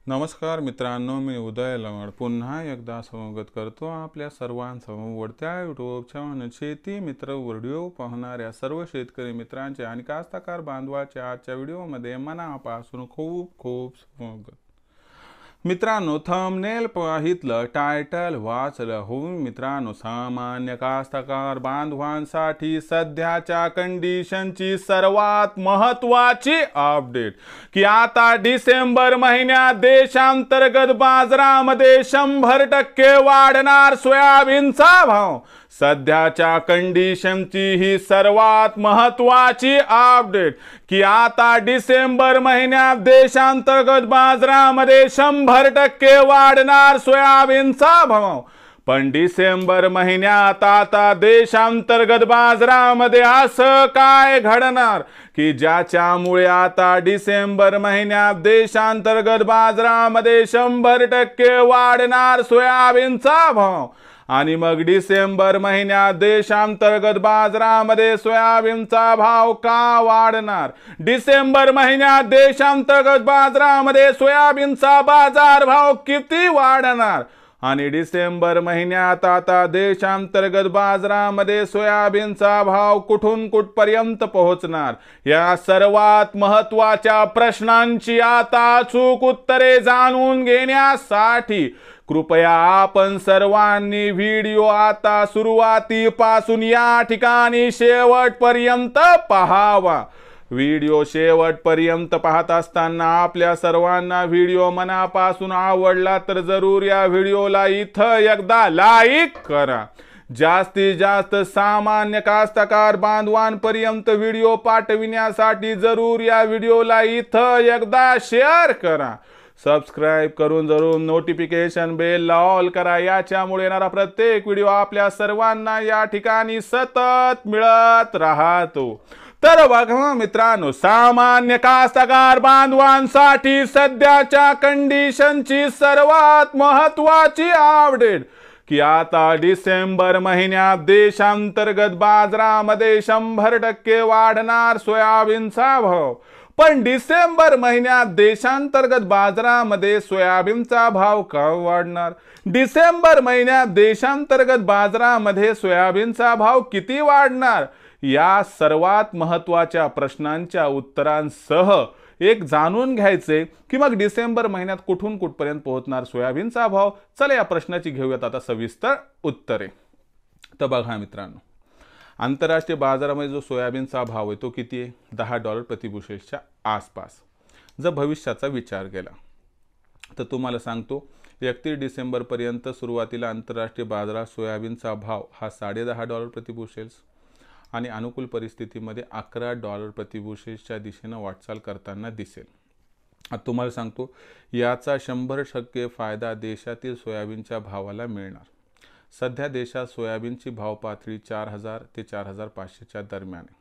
नमस्कार मित्रांनो, मी उदय लवड पुन्हा एकदा स्वागत करतो आपल्या सर्वांसमोर त्या यूट्यूब चॅनल शेती मित्र व्हिडिओ पाहणाऱ्या सर्व शेतकरी मित्रांचे आणि कास्तकार बांधवाच्या आजच्या व्हिडिओमध्ये मनापासून खूप खूप स्वागत। मित्रांनो, थंबनेल पाहितलं, टायटल वाचलं होऊन मित्रांनो, सामान्य कास्तकार बांधवांसाठी सध्याच्या कंडिशनची सर्वात महत्त्वाची अपडेट की आता डिसेंबर महिन्यात देशांतर्गत बाजारामध्ये 100% वाढणार सोयाबीनचा भाव। सध्याच्या कंडिशनची ही सर्वात महत्त्वाची अपडेट की आता डिसेंबर महिन्यात देशांतर्गत बाजारामध्ये 100% वाढणार सोयाबीनचा भाव। पण डिसेंबर महिन्यात आता देशांतर्गत बाजारामध्ये असं काय घडणार की ज्याच्यामुळे आता डिसेंबर महिन्यात देशांतर्गत बाजारामध्ये 100% वाढणार सोयाबीनचा भाव। आणि मग डिसेंबर महिन्यात देशांतर्गत बाजारामध्ये सोयाबीनचा भाव का वाढणार? डिसेंबर महिन्यात देशांतर्गत बाजारामध्ये सोयाबीनचा बाजार भाव किती वाढणार? आणि डिसेंबर महिन्यात आता देशांतर्गत बाजारामध्ये सोयाबीनचा भाव कुठून कुठपर्यंत पोहोचणार? या सर्वात महत्त्वाच्या प्रश्नांची आता अचूक उत्तरे जाणून घेण्यासाठी कृपया आपण सर्वांनी व्हिडिओ आता सुरुवातीपासून या ठिकाणी शेवटपर्यंत पाहावा। व्हिडिओ शेवटपर्यंत पाहत असताना आपल्या सर्वांना व्हिडिओ मनापासून आवडला तर जरूर या व्हिडिओला इथं एकदा लाईक करा। जास्तीत जास्त सामान्य कास्तकार बांधवांपर्यंत व्हिडिओ पाठविण्यासाठी जरूर या व्हिडिओला इथं एकदा शेअर करा। सबस्क्राइब करून जरूर नोटिफिकेशन बेल ऑल करा, याच्यामुळे येणारा प्रत्येक व्हिडिओ आपल्या सर्वांना या ठिकाणी सतत मिळत राहतो। तर बघा मित्रांनो, सामान्य कास्तकार बांधवांसाठी सध्याच्या कंडिशनची सर्वात महत्त्वाची अपडेट की आता डिसेंबर महिन्यात देशांतर्गत बाजारामध्ये 100% वाढणार सोयाबीनचा भाव। पण डिसेंबर महिन्यात देशांतर्गत बाजारामध्ये सोयाबीनचा भाव का वाढणार? डिसेंबर महिन्यात देशांतर्गत बाजारामध्ये सोयाबीनचा भाव किती वाढणार? या सर्वात महत्त्वाच्या प्रश्नांच्या उत्तरांसह एक जाणून घ्यायचे की मग डिसेंबर महिन्यात कुठून कुठपर्यंत पोहोचणार सोयाबीनचा भाव। चला या प्रश्नाची घेऊयात आता सविस्तर उत्तरे। तर बघा मित्रांनो, आंतरराष्ट्रीय बाजारामध्ये जो सोयाबीनचा भाव आहे तो किती आहे? $10 प्रतिबुशेलच्या आसपास। जर भविष्याचा विचार केला तर तुम्हाला सांगतो 31 डिसेंबर पर्यंत सुरुवातीला आंतरराष्ट्रीय बाजारात सोयाबीनचा भाव हा $10.5 प्रतिबुशेल्स आणि अनुकूल परिस्थितीमध्ये $11 प्रतिबुशेलच्या दिशेने वाटचाल करताना दिसेल। आता तुम्हाला सांगतो याचा 100% फायदा देशातील सोयाबीनच्या भावाला मिळणार। सध्या देशात सोयाबीनची भाव पातळी 4000 ते 4500च्या दरम्यान आहे।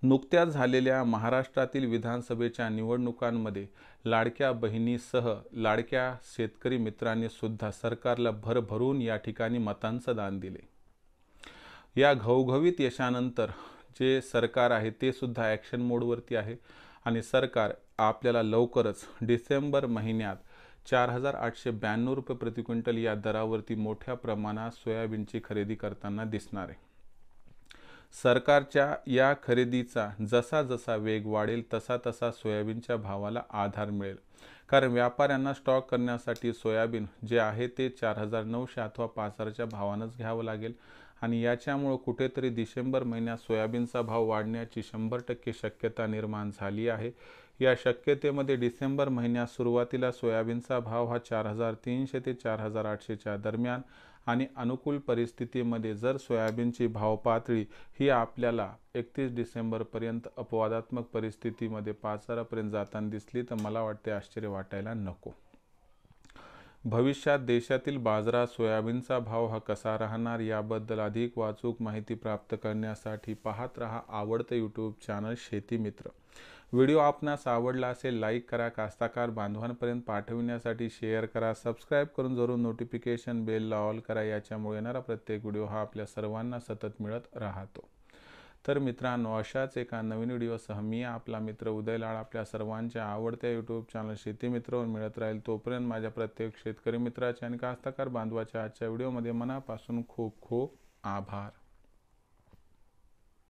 नुकत्याच झालेल्या महाराष्ट्रातील विधानसभेच्या निवडणुकांमध्ये लाडक्या बहिणीसह लाडक्या शेतकरी मित्रांनी सुद्धा सरकारला भरभरून या ठिकाणी मतांचं दान दिले। या घवघवीत यशानंतर जे सरकार आहे ते सुद्धा ॲक्शन मोडवरती आहे आणि सरकार आपल्याला लवकरच डिसेंबर महिन्यात 4892 रुपये प्रति क्विंटल या दरावरती मोठ्या प्रमाणात सोयाबीनची खरेदी करताना दिसणार आहे। सरकारच्या या खरेदीचा जसा जसा वेग वाढेल तसा तसा सोयाबीनच्या भावाला आधार मिळेल, कारण व्यापाऱ्यांना स्टॉक करण्यासाठी सोयाबीन जे आहे ते 4900 अथवा 5000च्या भावानंच घ्यावं लागेल आणि याच्यामुळे कुठेतरी डिसेंबर महिन्यात सोयाबीनचा भाव वाढण्याची 100% शक्यता निर्माण झाली आहे। या शक्यतेमध्ये डिसेंबर महिन्यात सुरुवातीला सोयाबीनचा भाव हा 4300 ते 4800च्या दरम्यान आणि अनुकूल परिस्थितीमध्ये जर सोयाबीनची भाव पातळी ही आपल्याला 31 डिसेंबर पर्यंत अपवादात्मक परिस्थितीमध्ये 5000 पर्यंत जाताना दिसली तर मला वाटते आश्चर्य वाटायला नको। भविष्यात देशातील बाजारात सोयाबीनचा भाव हा कसा राहणार याबद्दल अधिक वाचूक माहिती प्राप्त करण्यासाठी पाहत रहा आवडते यूट्यूब चॅनल शेती मित्र। व्हिडिओ आपणास आवडला असेल लाईक करा, कास्तकार बांधवांपर्यंत पाठविण्यासाठी शेअर करा, सबस्क्राइब करून जरूर नोटिफिकेशन बेल ऑल करा, याच्यामुळे येणारा प्रत्येक व्हिडिओ हा आपल्या सर्वांना सतत मिळत राहतो। तर मित्रांनो, अशाच एका नवीन व्हिडिओसह मी आपला मित्र उदय लाड आपल्या सर्वांच्या आवडत्या यूट्यूब चॅनल शेती मित्रवर मिळत राहील. तोपर्यंत माझ्या प्रत्येक शेतकरी मित्राचे आणि कास्तकार बांधवाच्या आजच्या व्हिडिओमध्ये मनापासून खूप खूप आभार.